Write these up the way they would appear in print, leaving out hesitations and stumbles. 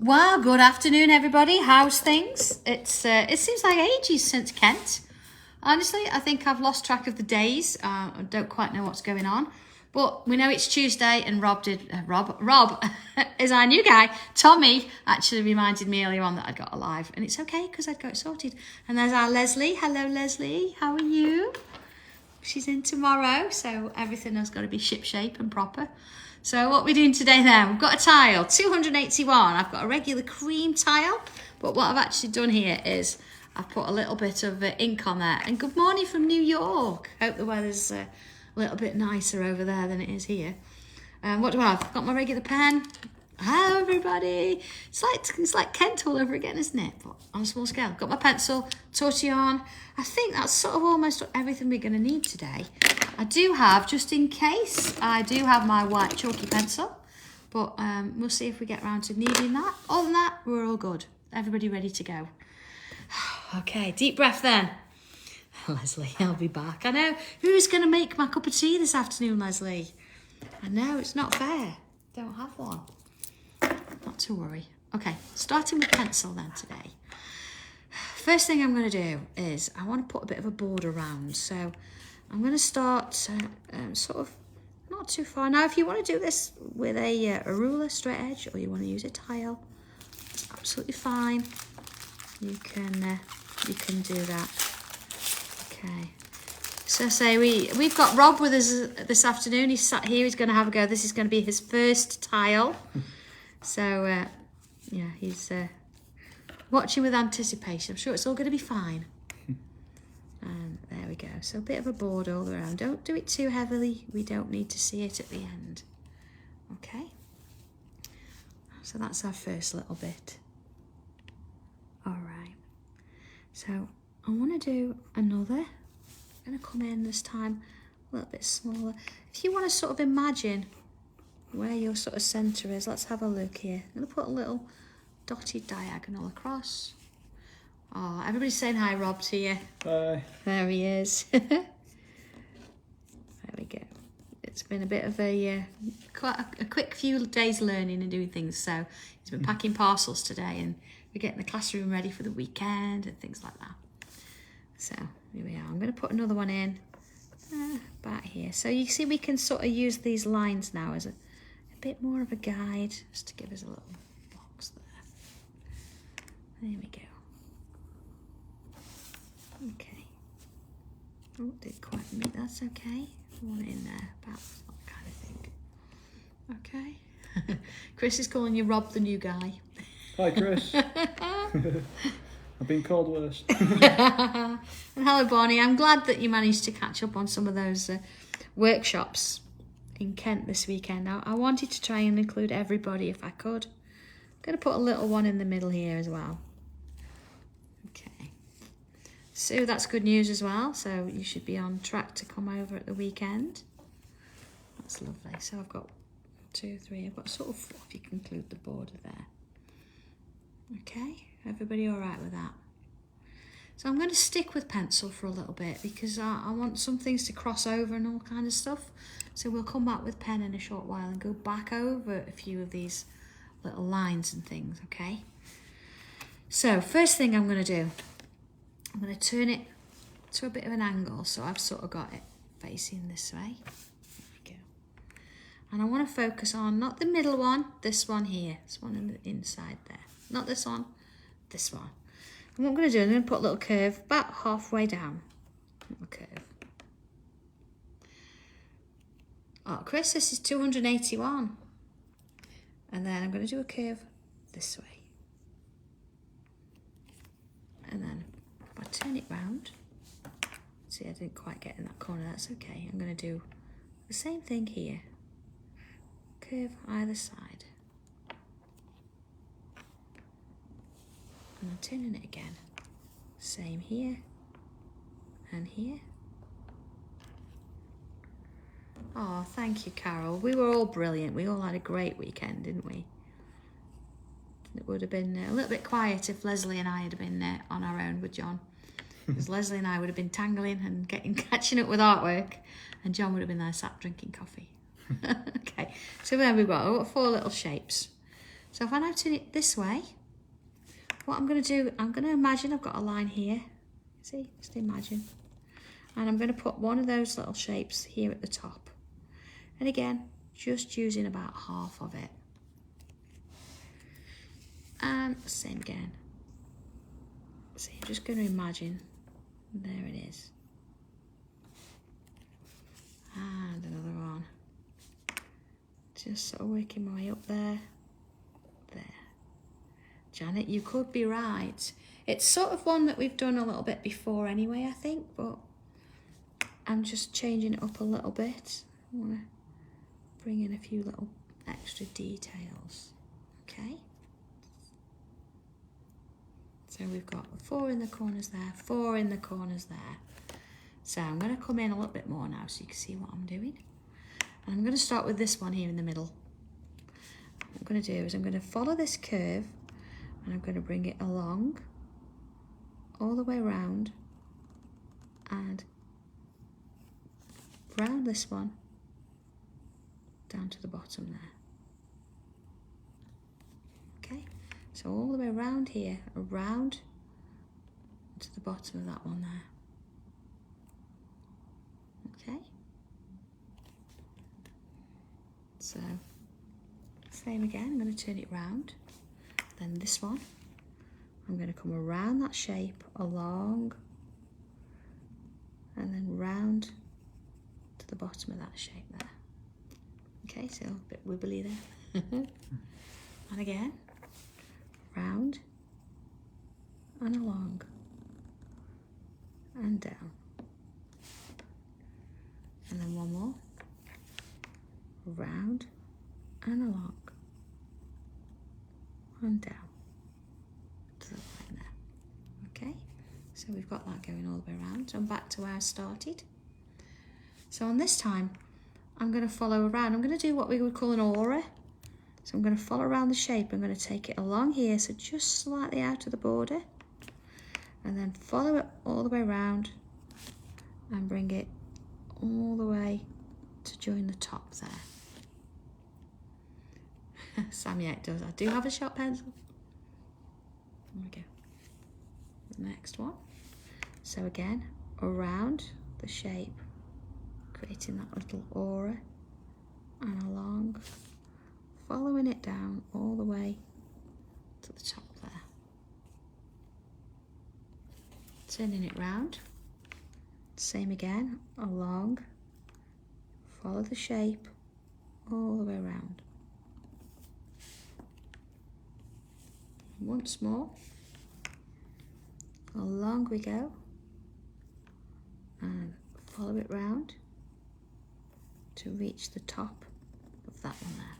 Well, good afternoon, everybody. How's things? It seems like ages since Kent. Honestly, I think I've lost track of the days. I don't quite know what's going on. But we know it's Tuesday, and Rob is our new guy. Tommy actually reminded me earlier on that I'd got a live, and it's okay because I'd got it sorted. And there's our Leslie. Hello, Leslie. How are you? She's in tomorrow, so everything has got to be shipshape and proper. So what we're doing today then, we've got a tile, 281. I've got a regular cream tile, but what I've actually done here is I've put a little bit of ink on there. And good morning from New York. Hope the weather's a little bit nicer over there than it is here. What do I have? I've got my regular pen. Hello, everybody. It's like Kent all over again, isn't it? But on a small scale. Got my pencil, tortillon. I think that's sort of almost everything we're going to need today. I do have, just in case, I do have my white chalky pencil. But we'll see if we get around to needing that. Other than that, we're all good. Everybody ready to go. Okay, deep breath then. Leslie, I'll be back. I know. Who's going to make my cup of tea this afternoon, Leslie? I know, it's not fair. Don't have one. Not to worry. Okay, starting with pencil then today. First thing I'm going to do is I want to put a bit of a border around. So I'm going to start sort of not too far. Now, if you want to do this with a ruler, straight edge, or you want to use a tile, it's absolutely fine. You can do that. Okay. So say we've got Rob with us this afternoon. He's sat here. He's going to have a go. This is going to be his first tile. So yeah, he's watching with anticipation. I'm sure it's all going to be fine. And there we go. So a bit of a border all around. Don't do it too heavily. We don't need to see it at the end. Okay. So that's our first little bit. All right. So I want to do another. I'm going to come in this time a little bit smaller. If you want to sort of imagine where your sort of centre is, let's have a look here. I'm going to put a little dotted diagonal across. Oh, everybody's saying hi, Rob, to you. Hi. There he is. There we go. It's been a bit of quite a quick few days learning and doing things. So he's been packing parcels today, and we're getting the classroom ready for the weekend and things like that. So here we are. I'm going to put another one in back here. So you see we can sort of use these lines now as a bit more of a guide, just to give us a little box there. There we go. Okay. Oh, didn't quite meet. That's okay. Want it in there, about that kind of thing. Okay. Chris is calling you Rob the new guy. Hi, Chris. I've been called worse. And hello, Bonnie. I'm glad that you managed to catch up on some of those workshops in Kent this weekend. Now, I wanted to try and include everybody if I could. I'm going to put a little one in the middle here as well. Okay. So that's good news as well. So you should be on track to come over at the weekend. That's lovely. So I've got 2, 3. I've got sort of 4 if you can include the border there. Okay. Everybody all right with that? So I'm going to stick with pencil for a little bit because I want some things to cross over and all kind of stuff. So we'll come back with pen in a short while and go back over a few of these little lines and things, okay? So first thing I'm going to do, I'm going to turn it to a bit of an angle. So I've sort of got it facing this way. There we go. And I want to focus on not the middle one, this one here. This one on the inside there. Not this one. This one. And what I'm going to do, I'm going to put a little curve about halfway down. Little curve. Oh, Chris, this is 281. And then I'm going to do a curve this way. And then if I turn it round, see, I didn't quite get in that corner. That's okay. I'm going to do the same thing here. Curve either side. And I'm turning it again. Same here and here. Oh, thank you, Carol. We were all brilliant. We all had a great weekend, didn't we? It would have been a little bit quiet if Leslie and I had been on our own with John. Because Leslie and I would have been tangling and catching up with artwork, and John would have been there sat drinking coffee. Okay, so there we've got 4 little shapes. So if I now turn it this way, what I'm going to do, I'm going to imagine I've got a line here. See, just imagine. And I'm going to put one of those little shapes here at the top. And again, just using about half of it. And same again. So I'm just going to imagine, there it is. And another one. Just sort of working my way up there. There. Janet, you could be right. It's sort of one that we've done a little bit before anyway, I think, but I'm just changing it up a little bit. I want to bring in a few little extra details. Okay. So we've got 4 in the corners there, 4 in the corners there. So I'm going to come in a little bit more now so you can see what I'm doing. And I'm going to start with this one here in the middle. What I'm going to do is I'm going to follow this curve and I'm going to bring it along all the way around and round this one down to the bottom there. Okay, so all the way around here, around to the bottom of that one there. Okay, so same again, I'm going to turn it round. Then this one, I'm going to come around that shape, along, and then round to the bottom of that shape there. Okay, so a bit wibbly there. And again, round, and along, and down. And then one more, round, and along, and down to the line there. Okay, so we've got that going all the way around. So I'm back to where I started. So on this time, I'm going to follow around. I'm going to do what we would call an aura. So I'm going to follow around the shape. I'm going to take it along here, so just slightly out of the border, and then follow it all the way around and bring it all the way to join the top there. Sammy it does. I do have a sharp pencil. There we go. The next one. So again, around the shape, creating that little aura, and along, following it down all the way to the top there. Turning it round. Same again, along, follow the shape all the way around. Once more, along we go, and follow it round to reach the top of that one there.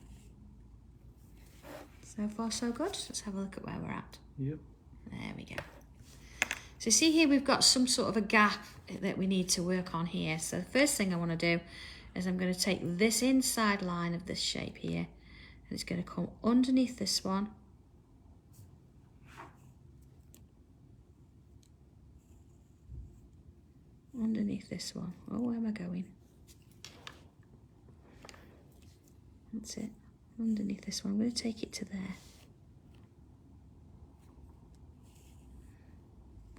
So far so good. Let's have a look at where we're at. Yep. There we go. So see here we've got some sort of a gap that we need to work on here. So the first thing I want to do is I'm going to take this inside line of this shape here, and it's going to come underneath this one, underneath this one. Oh, where am I going? That's it. Underneath this one. I'm going to take it to there.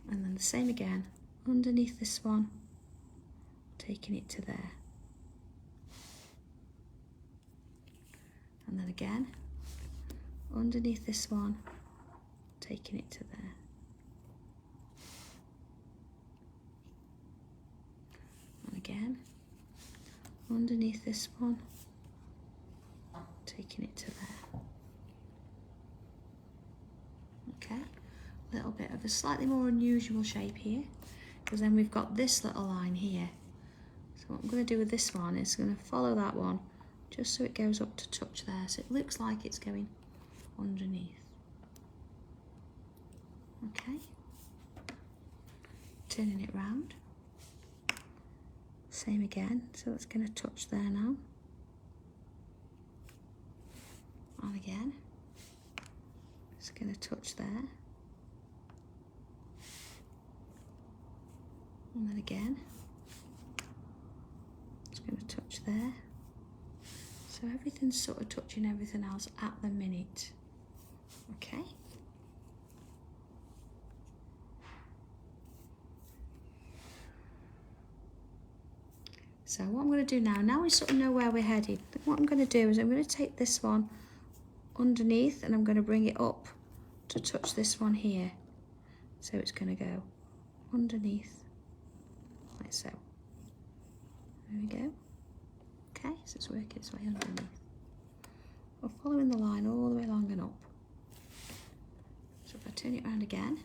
And then the same again, underneath this one, taking it to there. And then again, underneath this one, taking it to there. And again, underneath this one, taking it to there. Okay, a little bit of a slightly more unusual shape here, because then we've got this little line here. So what I'm going to do with this one is going to follow that one just so it goes up to touch there, so it looks like it's going underneath. Okay, turning it round. Same again, so it's going to touch there now. And again, it's going to touch there. And then again, it's going to touch there. So everything's sort of touching everything else at the minute. Okay. So what I'm going to do now we sort of know where we're headed, what I'm going to do is I'm going to take this one underneath and I'm going to bring it up to touch this one here. So it's going to go underneath, like so. There we go. Okay, so it's working its way underneath. We're following the line all the way along and up. So if I turn it around again,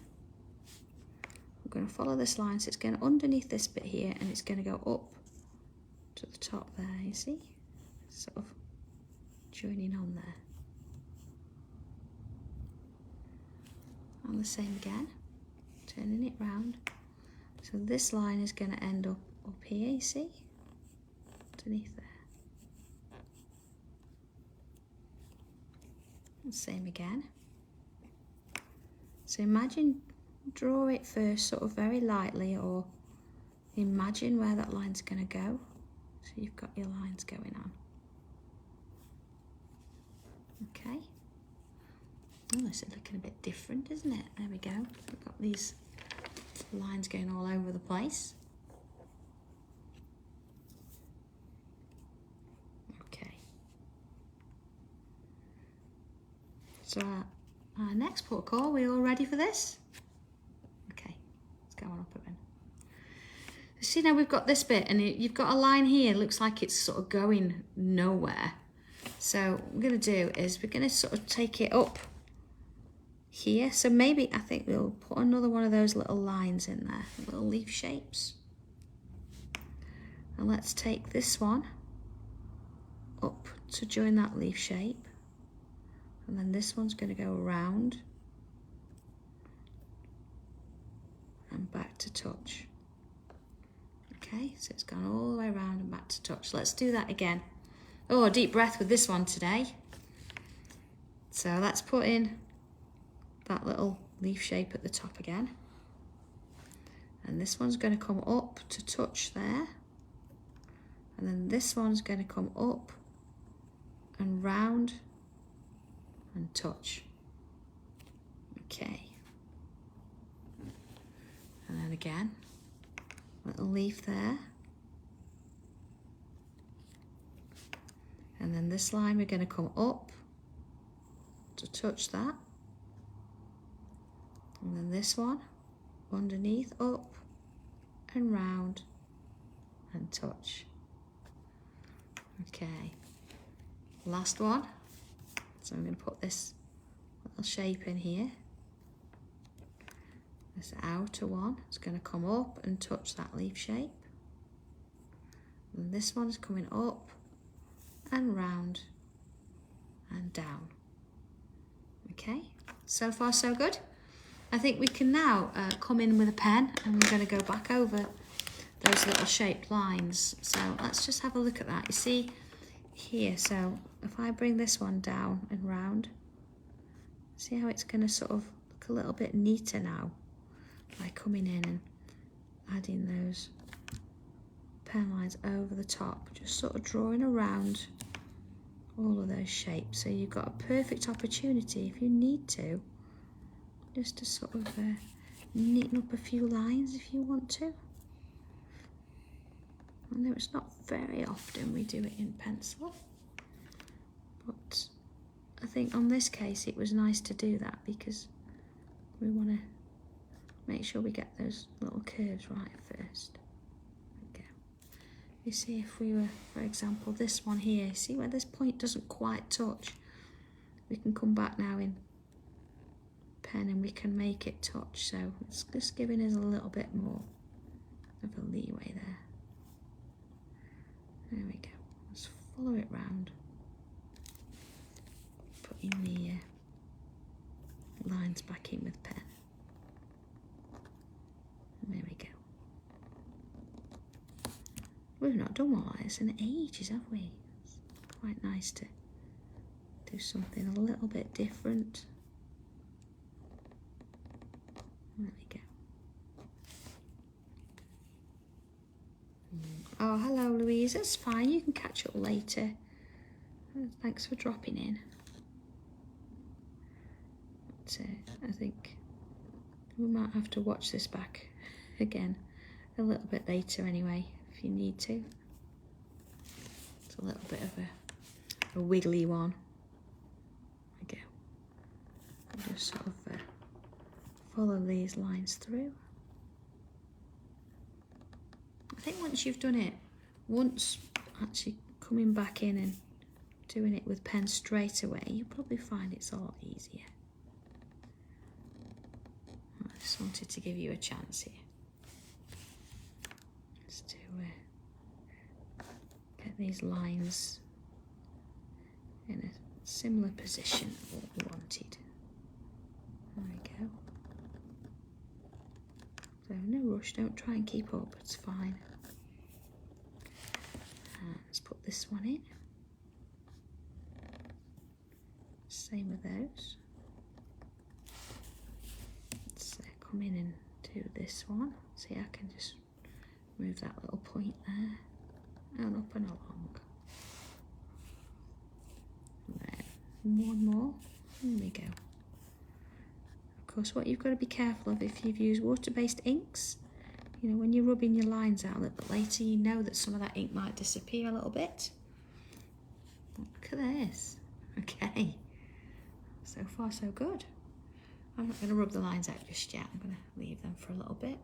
I'm going to follow this line, so it's going underneath this bit here and it's going to go up to the top there, you see? Sort of joining on there. And the same again, turning it round. So this line is going to end up here, you see? Underneath there. And same again. So imagine, draw it first sort of very lightly, or imagine where that line's going to go. So you've got your lines going on. Okay. Oh, this is looking a bit different, isn't it? There we go. We've got these lines going all over the place. Okay. So our next port call, are we all ready for this? Okay, let's go on up a bit. See, now we've got this bit and you've got a line here, looks like it's sort of going nowhere. So what we're going to do is we're going to sort of take it up here. So maybe I think we'll put another one of those little lines in there, little leaf shapes. And let's take this one up to join that leaf shape. And then this one's going to go around and back to touch. Okay, so it's gone all the way around and back to touch. Let's do that again. Oh, a deep breath with this one today. So let's put in that little leaf shape at the top again. And this one's going to come up to touch there. And then this one's going to come up and round and touch. Okay. And then again, little leaf there. And then this line we're going to come up to touch that. And then this one underneath, up and round and touch. Okay, last one. So I'm going to put this little shape in here. This outer one is going to come up and touch that leaf shape. And this one's coming up and round and down. Okay, so far so good. I think we can now come in with a pen and we're going to go back over those little shaped lines. So let's just have a look at that. You see here, so if I bring this one down and round, see how it's going to sort of look a little bit neater now by coming in and adding those pen lines over the top, just sort of drawing around all of those shapes. So you've got a perfect opportunity if you need to, just to sort of neaten up a few lines if you want to. I know it's not very often we do it in pencil, but I think on this case it was nice to do that because we want to make sure we get those little curves right first. Okay. You see, if we were, for example, this one here, see where this point doesn't quite touch, we can come back now in pen and we can make it touch. So it's just giving us a little bit more of a leeway there. There we go. Let's follow it round. Putting the lines back in with pen. And there we go. We've not done one like this in ages, have we? It's quite nice to do something a little bit different. There we go. Oh, hello Louise, it's fine, you can catch up later. Thanks for dropping in. But I think we might have to watch this back again a little bit later anyway, if you need to. It's a little bit of a wiggly one. There we go. And just sort of follow these lines through. I think once you've done it, once actually coming back in and doing it with pen straight away, you'll probably find it's a lot easier. I just wanted to give you a chance here. Just to get these lines in a similar position of what we wanted. There we go. So no rush, don't try and keep up, it's fine. Let's put this one in. Same with those. Let's come in and do this one. See, I can just move that little point there and up and along. And then one more. There we go. Of course, what you've got to be careful of if you've used water-based inks, you know, when you're rubbing your lines out a little bit later, you know that some of that ink might disappear a little bit. Look at this. Okay. So far, so good. I'm not going to rub the lines out just yet. I'm going to leave them for a little bit.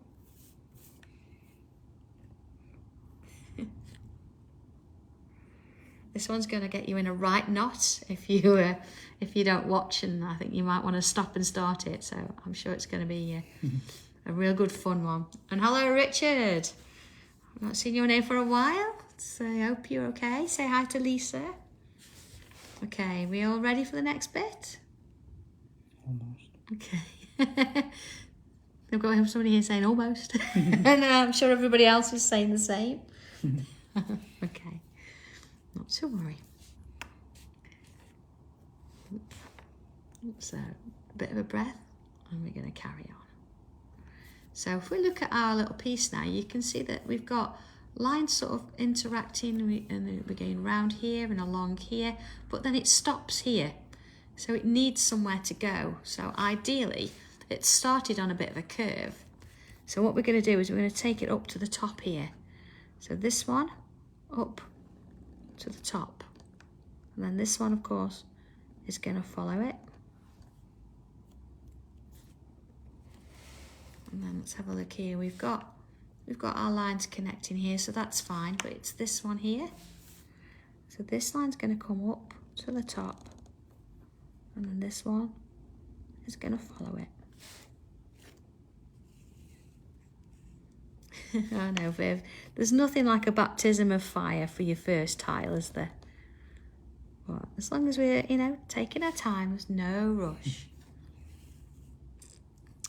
This one's going to get you in a right knot if you don't watch, and I think you might want to stop and start it. So I'm sure it's going to be a real good fun one. And hello, Richard. I've not seen your name for a while, so I hope you're okay. Say hi to Lisa. Okay, we all ready for the next bit? Almost. Okay. I've got somebody here saying almost. And I'm sure everybody else is saying the same. Okay. Not to worry. So, a bit of a breath, and we're going to carry on. So if we look at our little piece now, you can see that we've got lines sort of interacting, and we're going round here and along here, but then it stops here. So it needs somewhere to go. So ideally, it started on a bit of a curve. So what we're going to do is we're going to take it up to the top here. So this one, up to the top. And then this one, of course, is going to follow it. And then let's have a look here. We've got our lines connecting here, so that's fine, but it's this one here. So this line's going to come up to the top, and then this one is going to follow it. I know, Viv. There's nothing like a baptism of fire for your first tile, is there? But as long as we're, you know, taking our time, there's no rush.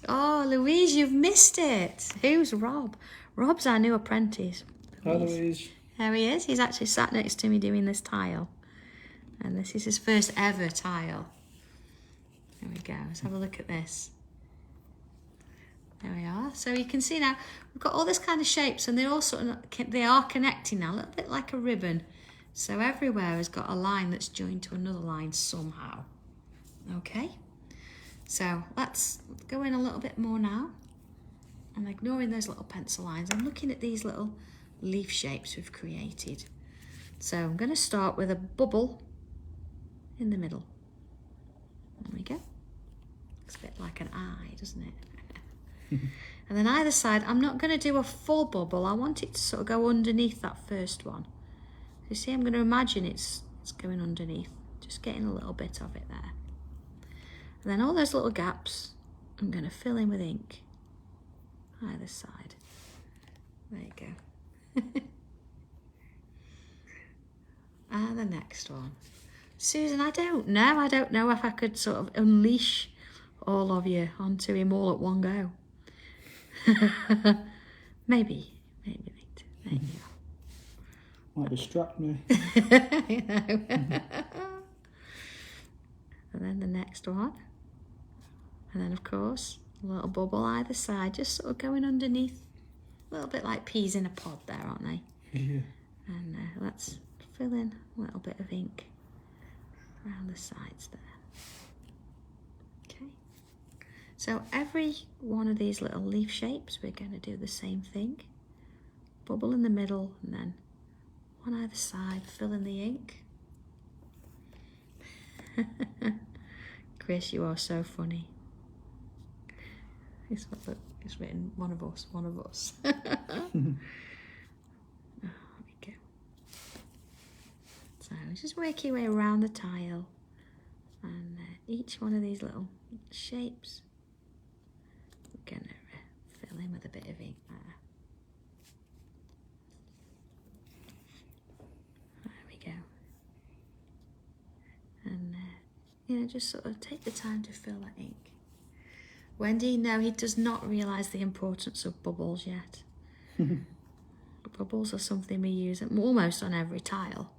Oh, Louise, you've missed it. Who's Rob? Rob's our new apprentice. Hi, Louise. There he is. He's actually sat next to me doing this tile. And this is his first ever tile. There we go. Let's have a look at this. There we are. So you can see now, we've got all this kind of shapes, and they're all sort of, they are connecting now, a little bit like a ribbon. So everywhere has got a line that's joined to another line somehow. Okay? So let's go in a little bit more now. I'm ignoring those little pencil lines. I'm looking at these little leaf shapes we've created. So I'm going to start with a bubble in the middle. There we go. Looks a bit like an eye, doesn't it? And then either side, I'm not going to do a full bubble. I want it to sort of go underneath that first one. So you see, I'm going to imagine it's going underneath, just getting a little bit of it there. And then all those little gaps, I'm going to fill in with ink. Either side. There you go. And the next one. Susan, I don't know. I don't know if I could sort of unleash all of you onto him all at one go. maybe later. There you go. Might distract me. You know. And then the next one. And then, of course, a little bubble either side, just sort of going underneath. A little bit like peas in a pod there, aren't they? Yeah. And let's fill in a little bit of ink around the sides there. Okay. So every one of these little leaf shapes, we're going to do the same thing. Bubble in the middle and then one either side, fill in the ink. Chris, you are so funny. It's written, one of us, one of us. There we go. So just work your way around the tile, and each one of these little shapes, we're going to fill in with a bit of ink there. There we go. And, you know, just sort of take the time to fill that ink. Wendy, no, he does not realise the importance of bubbles yet. Bubbles are something we use almost on every tile.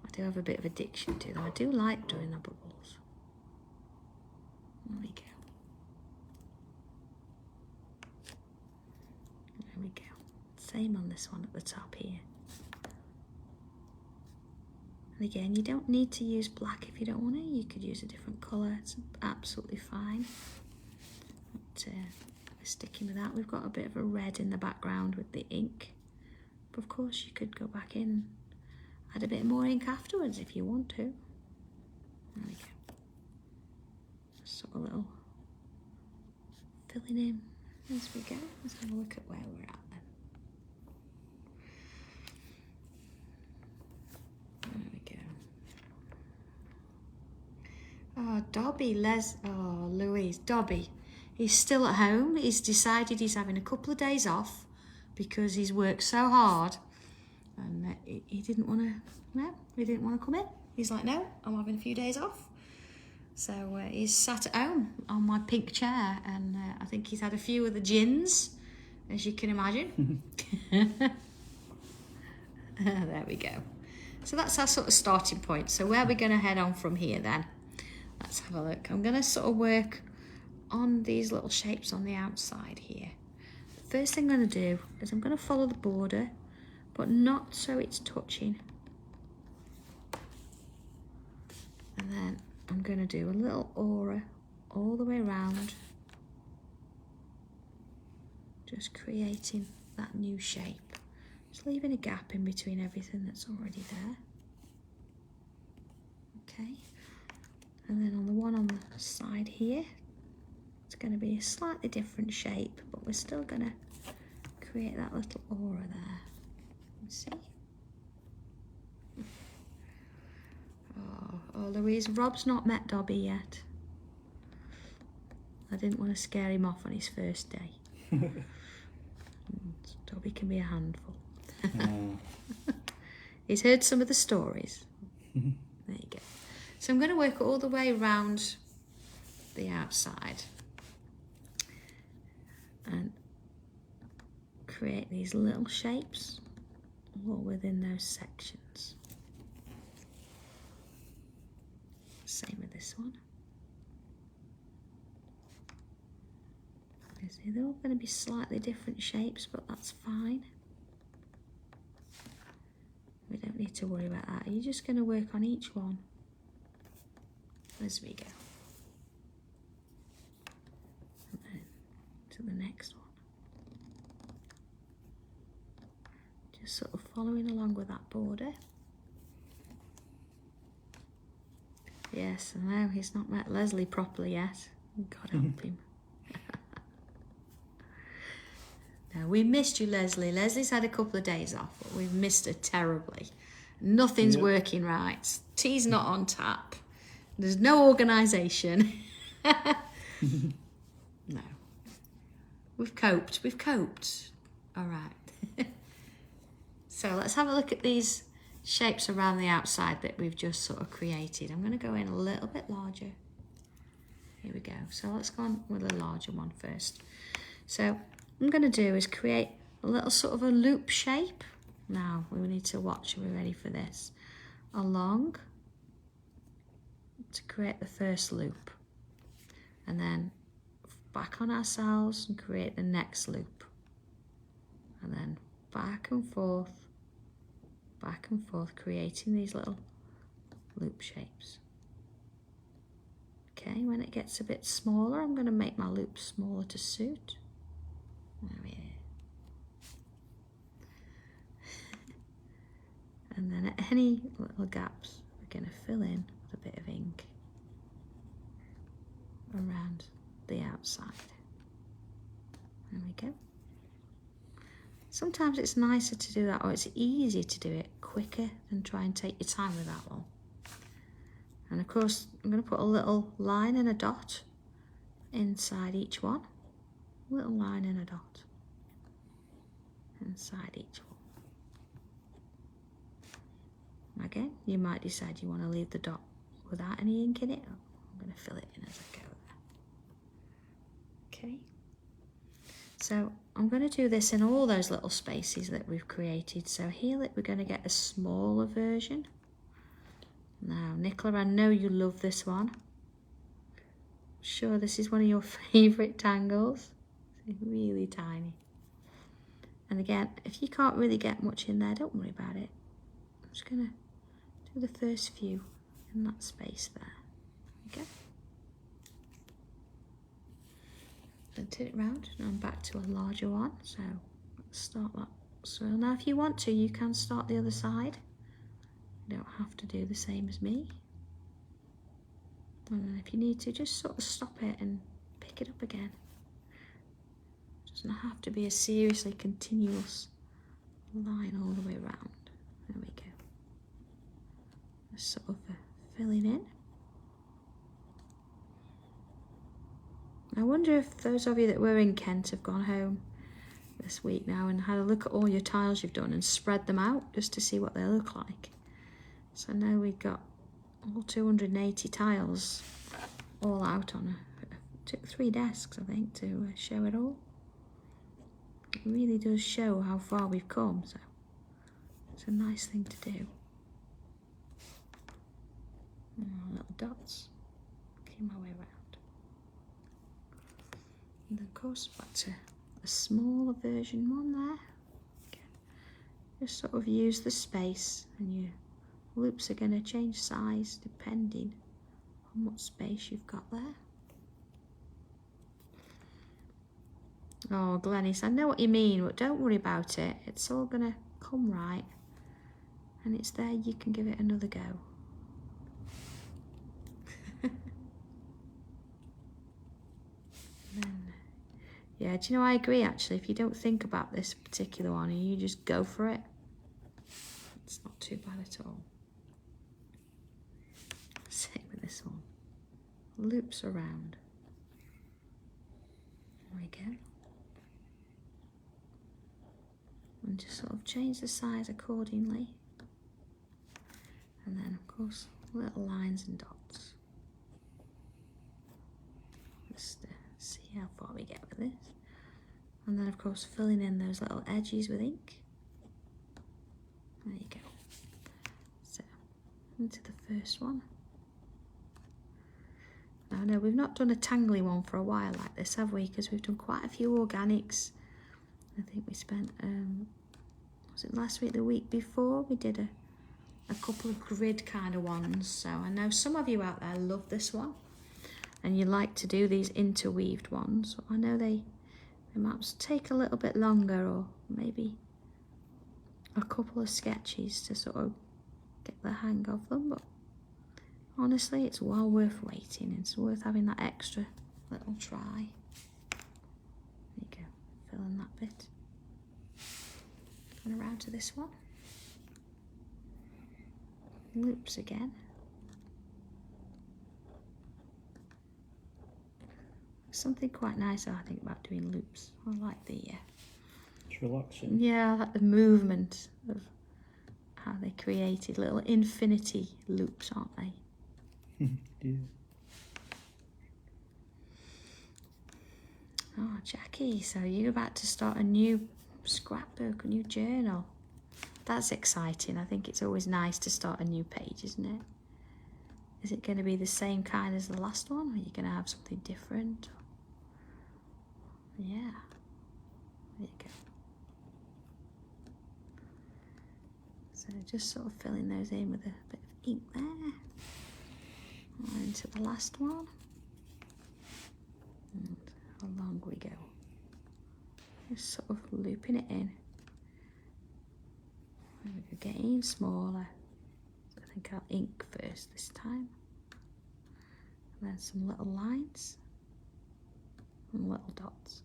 I do have a bit of addiction to them. I do like doing the bubbles. There we go. There we go. Same on this one at the top here. And again, you don't need to use black if you don't want to. You could use a different colour. It's absolutely fine. But, we're sticking with that. We've got a bit of a red in the background with the ink. But of course, you could go back in, add a bit more ink afterwards if you want to. There we go. Sort of a little filling in as we go. Let's have a look at where we're at then. There we go. Oh, Dobby, Louise, Dobby. He's still at home. He's decided he's having a couple of days off because he's worked so hard, and he didn't want to come in. He's like, no, I'm having a few days off. So he's sat at home on my pink chair, and I think he's had a few of the gins, as you can imagine. There we go. So that's our sort of starting point. So where are we going to head on from here then? Let's have a look. I'm going to sort of work on these little shapes on the outside here. First thing I'm going to do is I'm going to follow the border, but not so it's touching. And then I'm going to do a little aura all the way around, just creating that new shape. Just leaving a gap in between everything that's already there. Okay. And then on the one on the side here, it's going to be a slightly different shape, but we're still going to create that little aura there. You see? Oh, Louise, Rob's not met Dobby yet. I didn't want to scare him off on his first day. Dobby can be a handful. He's heard some of the stories. There you go. So I'm going to work all the way around the outside and create these little shapes all within those sections. Same with this one. You see, they're all going to be slightly different shapes, but that's fine. We don't need to worry about that. You're just going to work on each one as we go. And then to the next one. Just sort of following along with that border. Yes, I know he's not met Leslie properly yet. God help him. No, we missed you, Leslie. Leslie's had a couple of days off, but we've missed her terribly. Nothing's working right. Tea's not on tap. There's no organisation. No. We've coped. All right. So let's have a look at these shapes around the outside that we've just sort of created. I'm going to go in a little bit larger. Here we go. So let's go on with a larger one first. So what I'm going to do is create a little sort of a loop shape. Now we need to watch. Are we ready for this? Along to create the first loop, and then back on ourselves and create the next loop, and then back and forth, creating these little loop shapes. gets a bit smaller, I'm going to make my loop smaller to suit. There we are. And then at any little gaps, we're going to fill in with a bit of ink around the outside. There we go. Sometimes it's nicer to do that, or it's easier to do it quicker than try and take your time with that one. And of course, I'm going to put a little line and a dot inside each one. Little line and a dot inside each one. Again, you might decide you want to leave the dot without any ink in it. I'm going to fill it in as I go there. Okay. So I'm going to do this in all those little spaces that we've created. So here we're going to get a smaller version. Now, Nicola, I know you love this one. I'm sure this is one of your favourite tangles. It's really tiny. And again, if you can't really get much in there, don't worry about it. I'm just going to do the first few in that space there. Okay. Then turn it round and I'm back to a larger one. So let's start that swirl. Now, if you want to, you can start the other side. You don't have to do the same as me. And then if you need to, just sort of stop it and pick it up again. It doesn't have to be a seriously continuous line all the way around. There we go. Just sort of filling in. I wonder if those of you that were in Kent have gone home this week now and had a look at all your tiles you've done and spread them out just to see what they look like. So now we've got all 280 tiles all out on took 3 desks, I think, to show it all. It really does show how far we've come, so it's a nice thing to do. Little dots, keep my way around. And of course, back to a smaller version one there. Okay. Just sort of use the space, and your loops are going to change size depending on what space you've got there. Oh, Glennis, I know what you mean, but don't worry about it. It's all going to come right. And it's there, you can give it another go. Yeah, do you know, I agree actually. If you don't think about this particular one and you just go for it, it's not too bad at all. Same with this one. Loops around. There we go. And just sort of change the size accordingly. And then, of course, little lines and dots. Just see how far we get with this. And then, of course, filling in those little edges with ink. There you go. So, into the first one. Now, no, we've not done a tangly one for a while like this, have we? Because we've done quite a few organics. I think we spent, was it last week, the week before? We did a couple of grid kind of ones. So I know some of you out there love this one. And you like to do these interweaved ones. I know they might take a little bit longer, or maybe a couple of sketches to sort of get the hang of them, but honestly it's well worth waiting. It's worth having that extra little try. There you go, fill in that bit. And around to this one. Loops again. Something quite nice, I think, about doing loops. I like the It's relaxing. yeah, I like the movement of how they created little infinity loops, aren't they? Yeah. Oh, Jackie, so you're about to start a new scrapbook, a new journal. That's exciting. I think it's always nice to start a new page, isn't it? Is it going to be the same kind as the last one, or are you going to have something different? Yeah, there you go. So just sort of filling those in with a bit of ink there. And into the last one. along we go. Just sort of looping it in. And we're getting smaller. So I think I'll ink first this time. And then some little lines and little dots.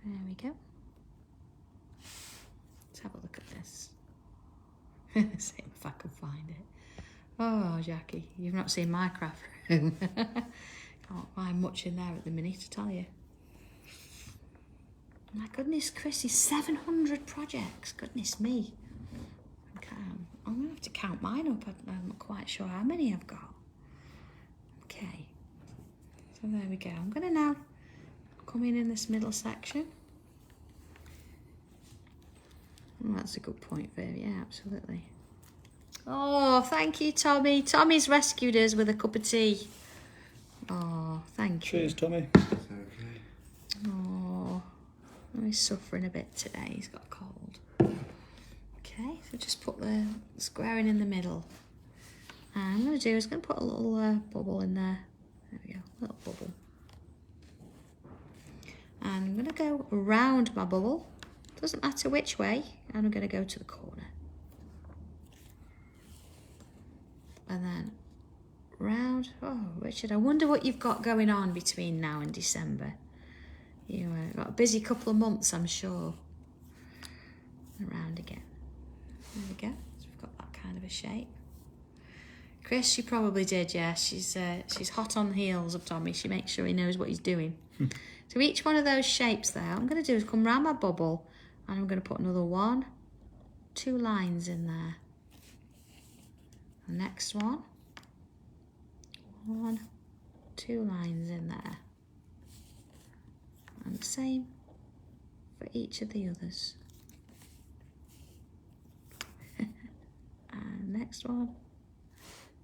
There we go. Let's have a look at this. See if I can find it. Oh, Jackie, you've not seen my craft room. Can't find much in there at the minute, to tell you. My goodness, Chrissy, 700 projects. Goodness me. I'm going to have to count mine up. I'm not quite sure how many I've got. Okay. So there we go. I'm going to now come in this middle section. Oh, that's a good point, Viv. Yeah, absolutely. Oh, thank you, Tommy. Tommy's rescued us with a cup of tea. Oh, thank you. Cheers, Tommy. It's okay. Oh, he's suffering a bit today. He's got a cold. Okay, so just put the squaring in the middle. And I'm going to do is going to put a little bubble in there. There we go, little bubble. And I'm going to go around my bubble. Doesn't matter which way. And I'm going to go to the corner. And then round. Oh, Richard, I wonder what you've got going on between now and December. You've got a busy couple of months, I'm sure. Around again. There we go. So we've got that kind of a shape. Chris, she probably did, yeah. She's hot on the heels of Tommy. She makes sure he knows what he's doing. So each one of those shapes there, what I'm going to do is come round my bubble and I'm going to put another 1, 2 lines in there. The next one, 1, 2 lines in there. And the same for each of the others. And next one.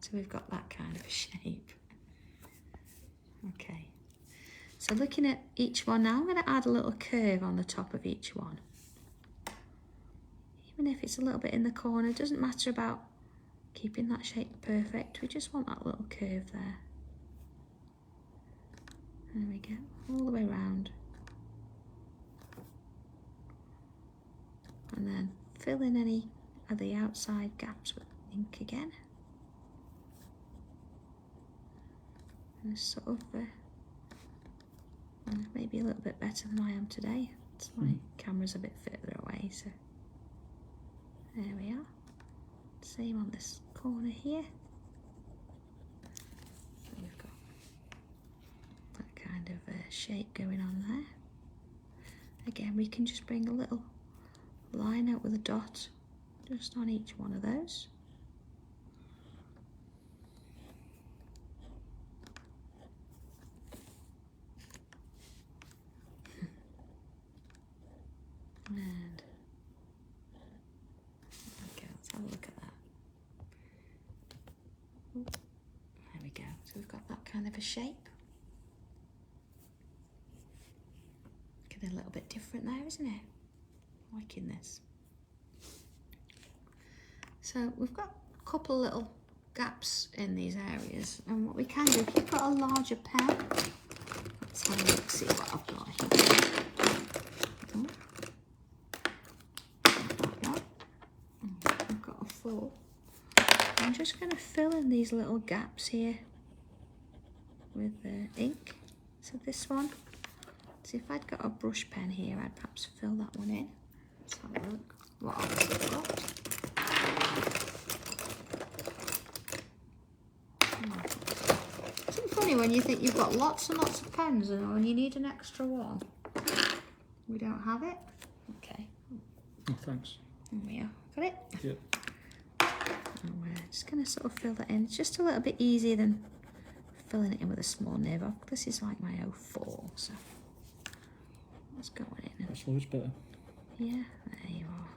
So we've got that kind of a shape. Okay. So looking at each one now, I'm going to add a little curve on the top of each one. Even if it's a little bit in the corner, it doesn't matter about keeping that shape perfect. We just want that little curve there. There we go, all the way around. And then fill in any of the outside gaps with ink again. And sort of maybe a little bit better than I am today. It's my camera's a bit further away, so there we are. Same on this corner here. So we've got that kind of shape going on there. Again, we can just bring a little line out with a dot just on each one of those. And okay, let's have a look at that. There we go. So we've got that kind of a shape. Getting a little bit different there, isn't it? Liking this. So we've got a couple of little gaps in these areas, and what we can do, if you've got a larger pen, let's have a look, see what I've got here. I've got a 4. I'm just going to fill in these little gaps here with ink. So this one, so if I'd got a brush pen here, I'd perhaps fill that one in. Let's have a look what else I've got. Isn't it funny when you think you've got lots and lots of pens and when you need an extra one? We don't have it? Okay. Oh, thanks. There we are. Got it? Yep. And we're just going to sort of fill that in. It's just a little bit easier than filling it in with a small nib. This is like my 04, so let's go on in. That's always better. Yeah, there you are.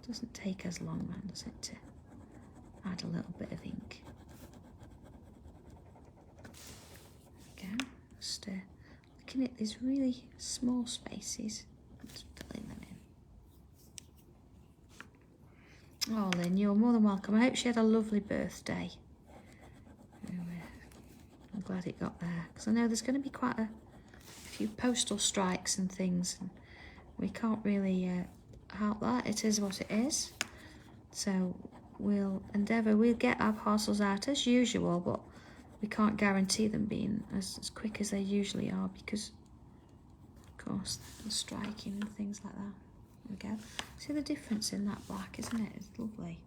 Doesn't take as long then, does it, to add a little bit of ink. There we go. Just looking at these really small spaces, just filling them in. Oh, Lynn, you're more than welcome. I hope she had a lovely birthday. I'm glad it got there, because I know there's going to be quite a few postal strikes and things, and we can't really help that. It is what it is. So we'll get our parcels out as usual, but we can't guarantee them being as quick as they usually are, because of course the striking and things like that. There we go. See the difference in that black, isn't it? It's lovely.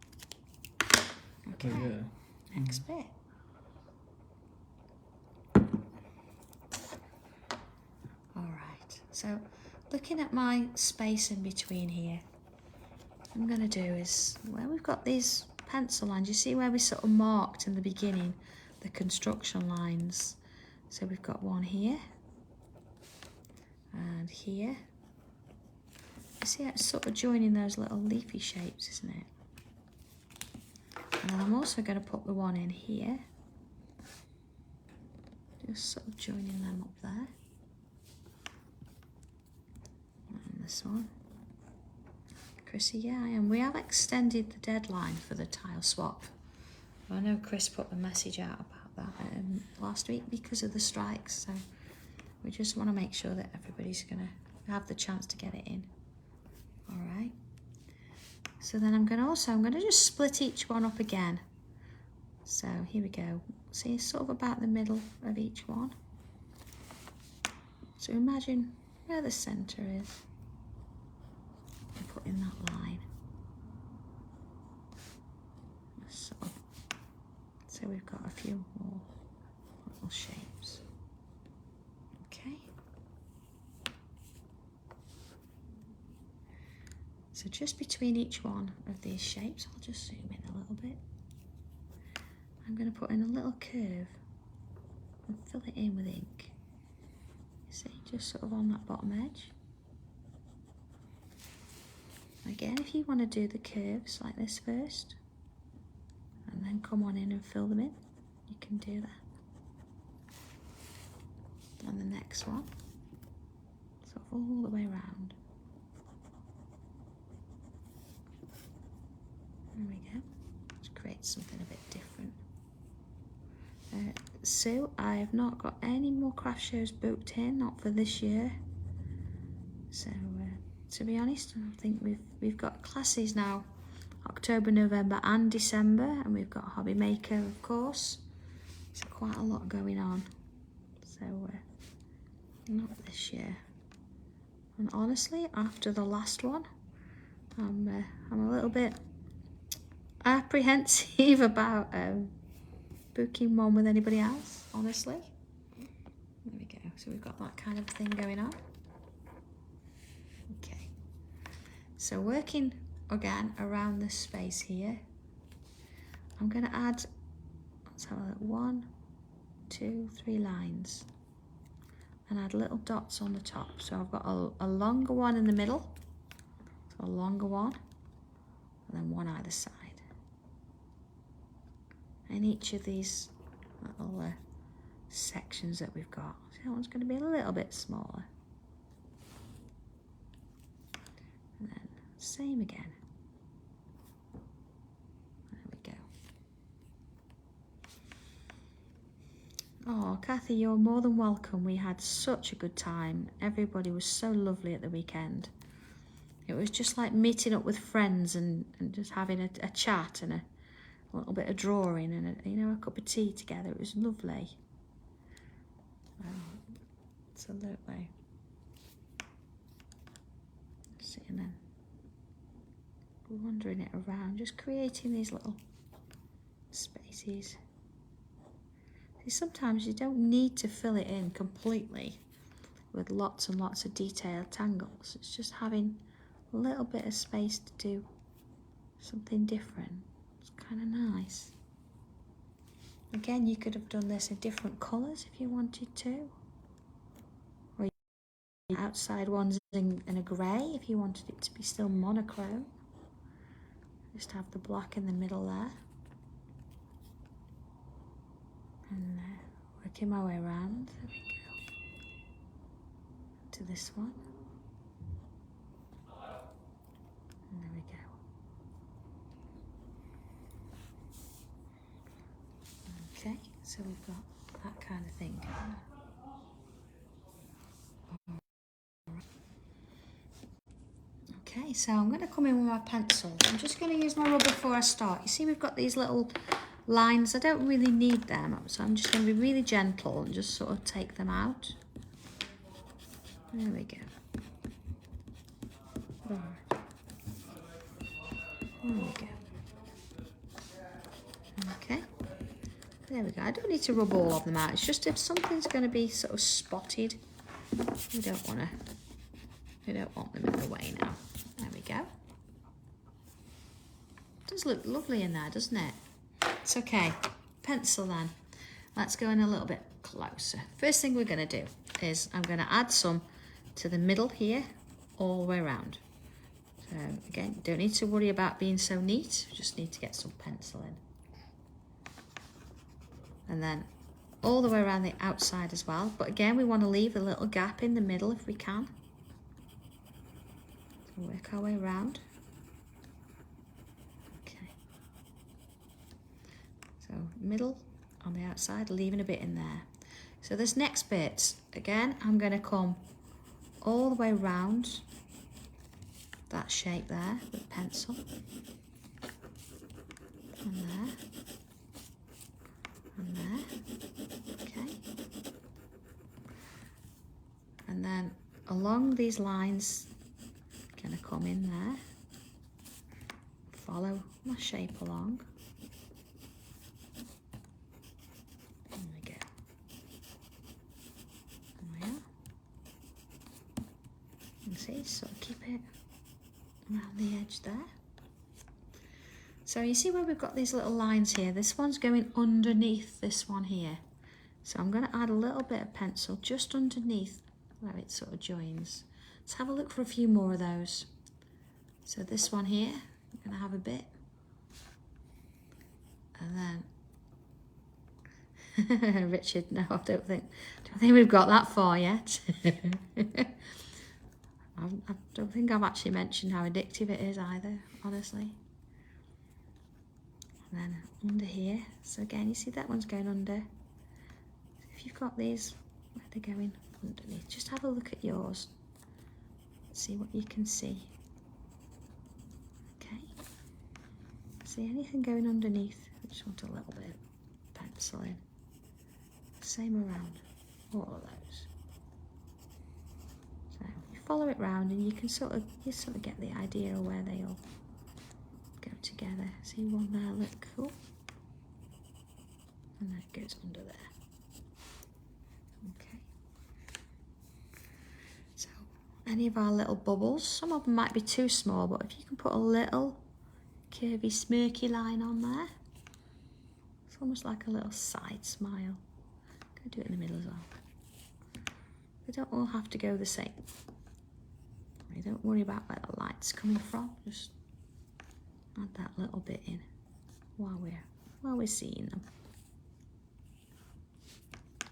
Okay, Oh, yeah. next bit. Alright, so looking at my space in between here, what I'm going to do is, where we've got these pencil lines, you see where we sort of marked in the beginning the construction lines. So we've got one here and here. You see how it's sort of joining those little leafy shapes, isn't it? And then I'm also going to put the one in here, just sort of joining them up there. And this one. Chrissy, yeah, I am. We have extended the deadline for the tile swap. I know Chris put the message out about that last week because of the strikes, so we just want to make sure that everybody's going to have the chance to get it in. All right. So then I'm going to just split each one up again. So here we go. See, sort of about the middle of each one. So imagine where the centre is. And put in that line. So we've got a few more little shapes. Okay. So just between each one of these shapes, I'll just zoom in a little bit. I'm going to put in a little curve and fill it in with ink. You see, just sort of on that bottom edge. Again, if you want to do the curves like this first, and then come on in and fill them in, you can do that. And the next one, sort of all the way around. There we go. Let's create something a bit different. Sue, I have not got any more craft shows booked in, not for this year. So, to be honest, I think we've got classes now, October, November and December, and we've got Hobby Maker, of course. So quite a lot going on. So, not this year. And honestly, after the last one, I'm a little bit apprehensive about booking one with anybody else, honestly. There we go. So we've got that kind of thing going on. Okay. So working again around this space here, I'm going to add, let's have a look, 1, 2, 3 lines, and add little dots on the top. So I've got a longer one in the middle, so a longer one, and then one either side. And each of these little sections that we've got, so that one's going to be a little bit smaller. And then same again. There we go. Oh, Kathy, you're more than welcome. We had such a good time. Everybody was so lovely at the weekend. It was just like meeting up with friends and just having a chat and a little bit of drawing and a cup of tea together. It was lovely. Absolutely. Sitting there, wandering it around, just creating these little spaces. See, sometimes you don't need to fill it in completely with lots and lots of detailed tangles. It's just having a little bit of space to do something different. It's kind of nice. Again, you could have done this in different colours if you wanted to. Or outside ones in a grey if you wanted it to be still monochrome. Just have the black in the middle there. And working my way around. There we go. To this one. And there we go. Okay, so we've got that kind of thing. Okay, so I'm going to come in with my pencil. I'm just going to use my rubber before I start. You see we've got these little lines. I don't really need them, so I'm just going to be really gentle and just sort of take them out. There we go. Right. There we go. Okay. There we go. I don't need to rub all of them out. It's just if something's going to be sort of spotted, we don't want them in the way now. There we go. It does look lovely in there, doesn't it? It's okay. Pencil then. Let's go in a little bit closer. First thing we're going to do is I'm going to add some to the middle here, all the way around. So again, don't need to worry about being so neat. Just need to get some pencil in. And then all the way around the outside as well. But again, we want to leave a little gap in the middle if we can. So work our way around. Okay. So middle on the outside, leaving a bit in there. So this next bit, again, I'm going to come all the way around that shape there with a pencil. And there. And there. Okay. And then along these lines, I'm going to come in there. Follow my shape along. There we go. There we are. You can see, sort of keep it around the edge there. So you see where we've got these little lines here? This one's going underneath this one here. So I'm going to add a little bit of pencil just underneath where it sort of joins. Let's have a look for a few more of those. So this one here, I'm going to have a bit. And then, Richard, no, I don't think we've got that far yet. I don't think I've actually mentioned how addictive it is either, honestly. And then under here, so again, you see that one's going under. If you've got these, where they're going underneath, just have a look at yours. See what you can see. Okay. See anything going underneath? I just want a little bit of pencil in. Same around all of those. So you follow it round and you can sort of get the idea of where they all go together. See one there, look cool. And then it goes under there. Okay. So any of our little bubbles, some of them might be too small, but if you can put a little curvy smirky line on there, it's almost like a little side smile. Go do it in the middle as well. They don't all have to go the same. You don't worry about where the light's coming from, just add that little bit in while we're seeing them.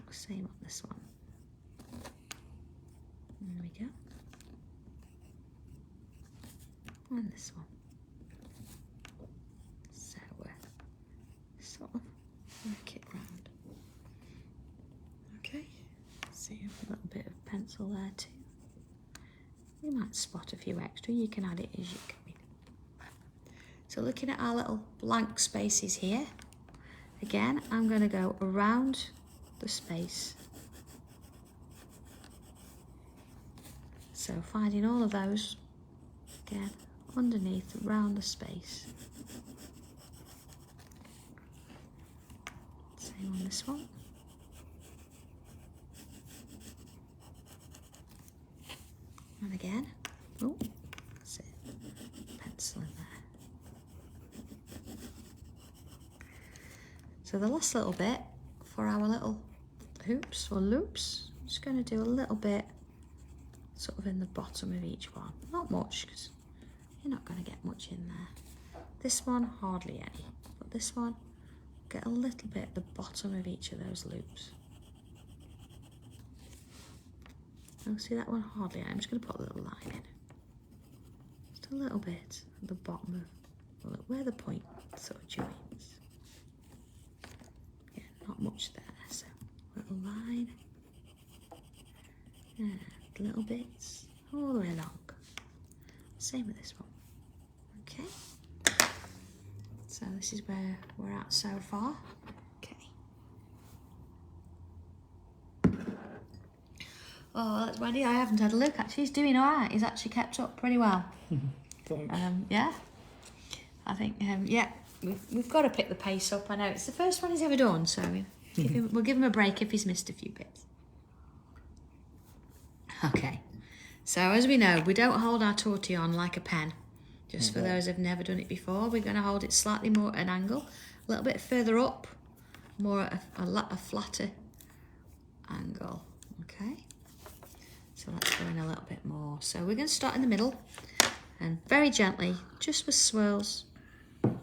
Same on this one. There we go. And this one. So sort of work it round. Okay. See a little bit of pencil there too. You might spot a few extra. You can add it as you go. So looking at our little blank spaces here, again, I'm going to go around the space. So finding all of those, again, underneath, around the space. Same on this one. And again, oh, that's it, pencil in there. So the last little bit for our little hoops or loops, I'm just going to do a little bit sort of in the bottom of each one. Not much, because you're not going to get much in there. This one, hardly any. But this one, get a little bit at the bottom of each of those loops. Oh, see that one? Hardly any. I'm just going to put a little line in. Just a little bit at the bottom of where the point sort of joins. Not much there, so little line. And little bits all the way along. Same with this one. Okay. So this is where we're at so far. Okay. Oh, that's Wendy. I haven't had a look. Actually, he's doing all right. He's actually kept up pretty well. Thanks. Yeah. I think, yeah, we've got to pick the pace up. I know it's the first one he's ever done, so we'll give him a break if he's missed a few bits. Okay. So as we know, we don't hold our tortillon like a pen. Just for those who've never done it before, we're going to hold it slightly more at an angle, a little bit further up, more at a flatter angle. Okay. So let's go in a little bit more. So we're going to start in the middle and very gently, just with swirls,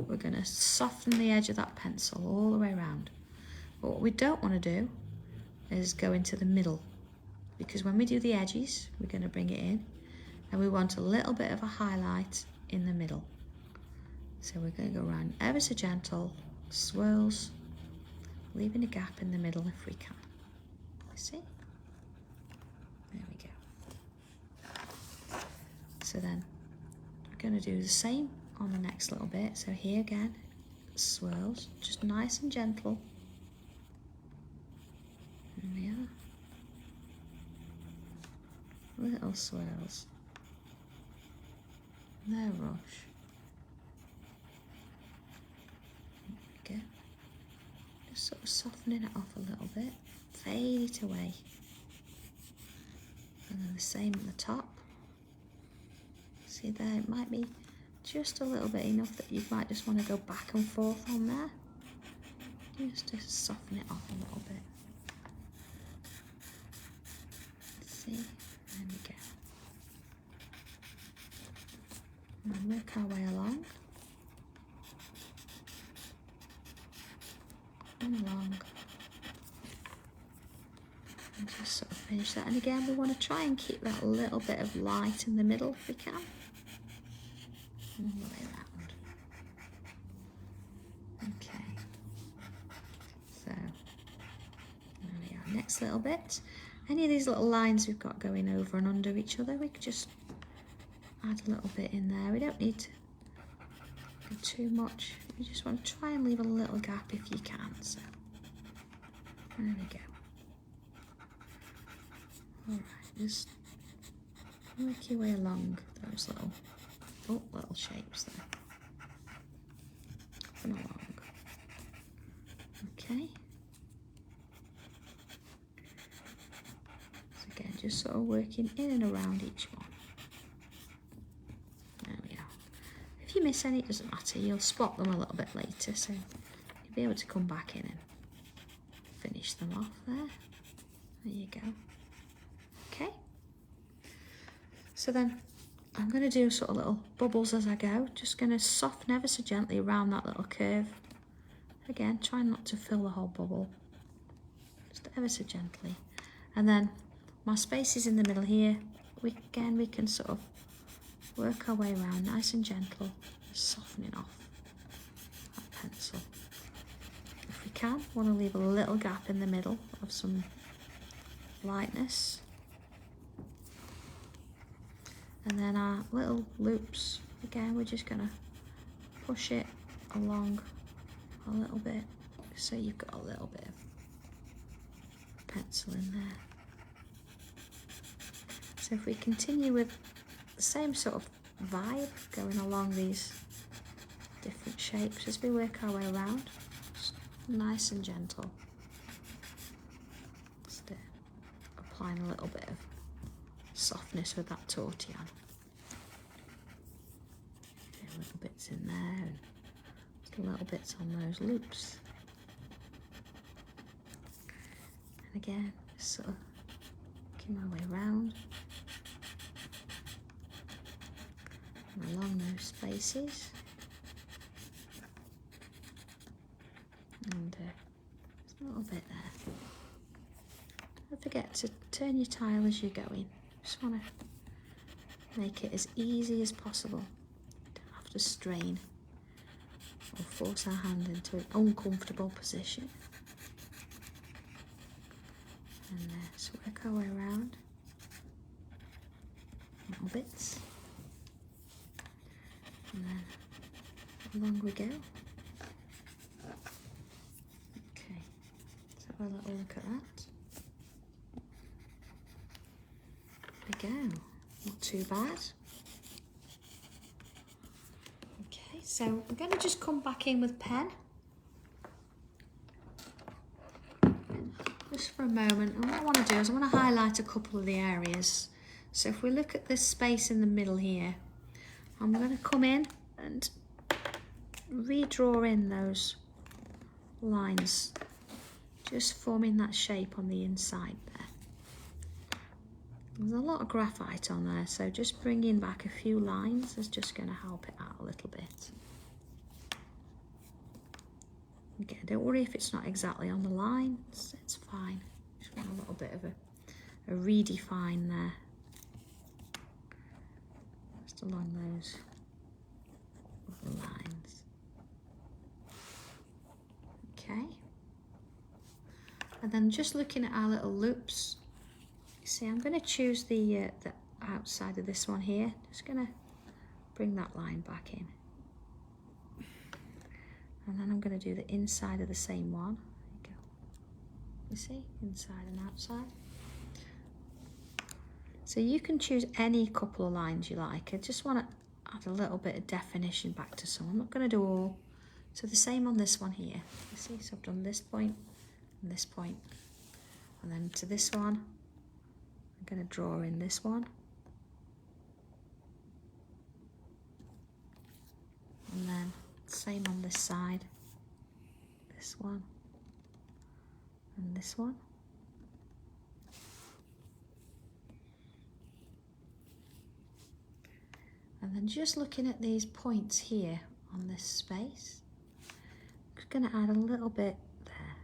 we're going to soften the edge of that pencil all the way around. But what we don't want to do is go into the middle, because when we do the edges, we're going to bring it in and we want a little bit of a highlight in the middle. So we're going to go around ever so gentle, swirls, leaving a gap in the middle if we can. See? There we go. So then we're going to do the same on the next little bit. So here again, swirls, just nice and gentle. There we are. Little swirls. No rush. There we go. Just sort of softening it off a little bit. Fade it away. And then the same at the top. See there, it might be just a little bit enough that you might just want to go back and forth on there. Just to soften it off a little bit. See, there we go. And work our way along. And along. And just sort of finish that. And again, we want to try and keep that little bit of light in the middle if we can. All the way around. Okay. So, there we are. Next little bit. Any of these little lines we've got going over and under each other, we could just add a little bit in there. We don't need to go too much. You just want to try and leave a little gap if you can. So, there we go. Alright, just work your way along those little shapes there. Up and along. Okay. So again, just sort of working in and around each one. There we are. If you miss any, it doesn't matter. You'll spot them a little bit later, so you'll be able to come back in and finish them off there. There you go. Okay. So then I'm going to do sort of little bubbles as I go. Just going to soften ever so gently around that little curve. Again, try not to fill the whole bubble. Just ever so gently. And then my spaces in the middle here, we can sort of work our way around nice and gentle, softening off that pencil. If we can, want to leave a little gap in the middle of some lightness. And then our little loops, again, we're just going to push it along a little bit, so you've got a little bit of pencil in there. So if we continue with the same sort of vibe going along these different shapes as we work our way around, just nice and gentle. Just applying a little bit of softness with that tortillon. Little bits in there and little bits on those loops. And again, just sort of working my way around and along those spaces. And just a little bit there. Don't forget to turn your tile as you're going. Just want to make it as easy as possible. Don't have to strain or force our hand into an uncomfortable position. And let's work our way around. Little bits. And then along we go. Okay, let's have a little look at that. There we go, not too bad. Okay, so I'm going to just come back in with pen. Just for a moment, and what I want to do is I want to highlight a couple of the areas. So if we look at this space in the middle here, I'm going to come in and redraw in those lines, just forming that shape on the inside there. There's a lot of graphite on there, so just bringing back a few lines is just going to help it out a little bit. Okay, don't worry if it's not exactly on the line, it's fine. Just want a little bit of a redefine there. Just along those lines. Okay. And then just looking at our little loops, you see I'm going to choose the outside of this one here. Just going to bring that line back in. And then I'm going to do the inside of the same one. There you go. You see, inside and outside. So you can choose any couple of lines you like. I just want to add a little bit of definition back to some. I'm not going to do all. So the same on this one here. You see, so I've done this point and this point. And then to this one, I'm going to draw in this one. And then same on this side, this one, and this one. And then just looking at these points here on this space, I'm just going to add a little bit there.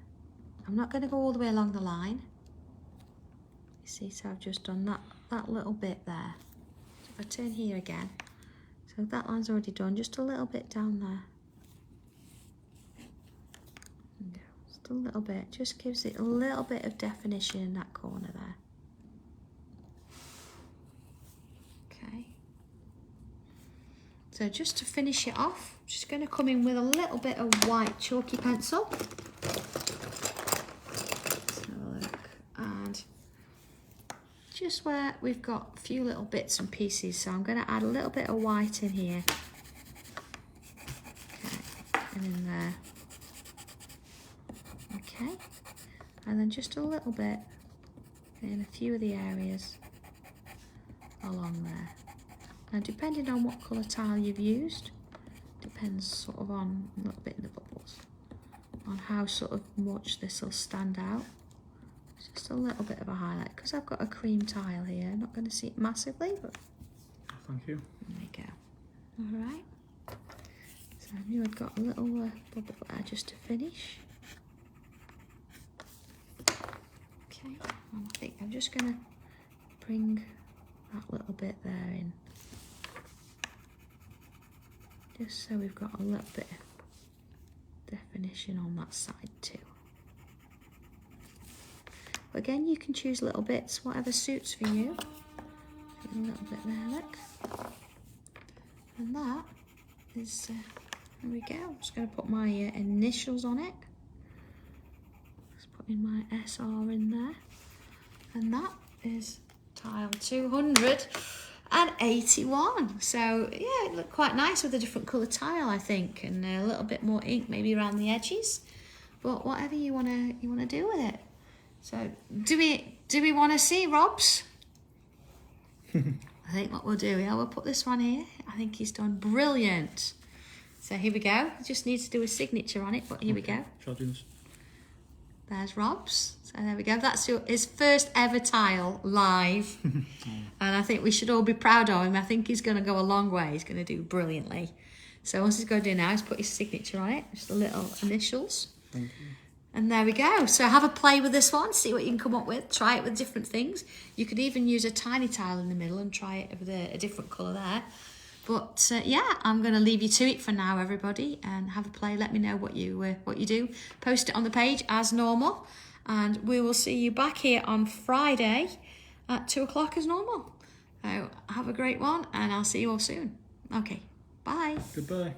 I'm not going to go all the way along the line. You see, so I've just done that little bit there. So if I turn here again, so that line's already done, just a little bit down there. Just a little bit, just gives it a little bit of definition in that corner there. Okay. So just to finish it off, I'm just going to come in with a little bit of white chalky pencil. Let's have a look. And just where we've got a few little bits and pieces, so I'm going to add a little bit of white in here. Okay, and in there. Okay, and then just a little bit in a few of the areas along there. Now depending on what colour tile you've used, depends sort of on a little bit in the bubbles, on how sort of much this will stand out. Just a little bit of a highlight, because I've got a cream tile here. I'm not going to see it massively, but thank you. There we go. Alright, so I knew I'd got a little bubble there just to finish. Okay, and I think I'm just going to bring that little bit there in, just so we've got a little bit of definition on that side too. But again, you can choose little bits, whatever suits for you. A little bit there, look. And that is, there we go. I'm just going to put my initials on it. In my SR in there, and that is tile 281. So yeah, it looked quite nice with a different colour tile, I think, and a little bit more ink maybe around the edges, but whatever you wanna do with it. So do we want to see Rob's? I think what we'll do, we'll put this one here. I think he's done brilliant. So here we go. Just needs to do a signature on it, but here we go. Shall I do this? There's Rob's. So there we go. That's his first ever tile live. And I think we should all be proud of him. I think he's going to go a long way. He's going to do brilliantly. So what he's going to do now is put his signature on it. Just the little initials. Thank you. And there we go. So have a play with this one. See what you can come up with. Try it with different things. You could even use a tiny tile in the middle and try it with a different colour there. But yeah, I'm going to leave you to it for now, everybody, and have a play. Let me know what you do. Post it on the page as normal. And we will see you back here on Friday at 2 o'clock as normal. So have a great one, and I'll see you all soon. Okay, bye. Goodbye.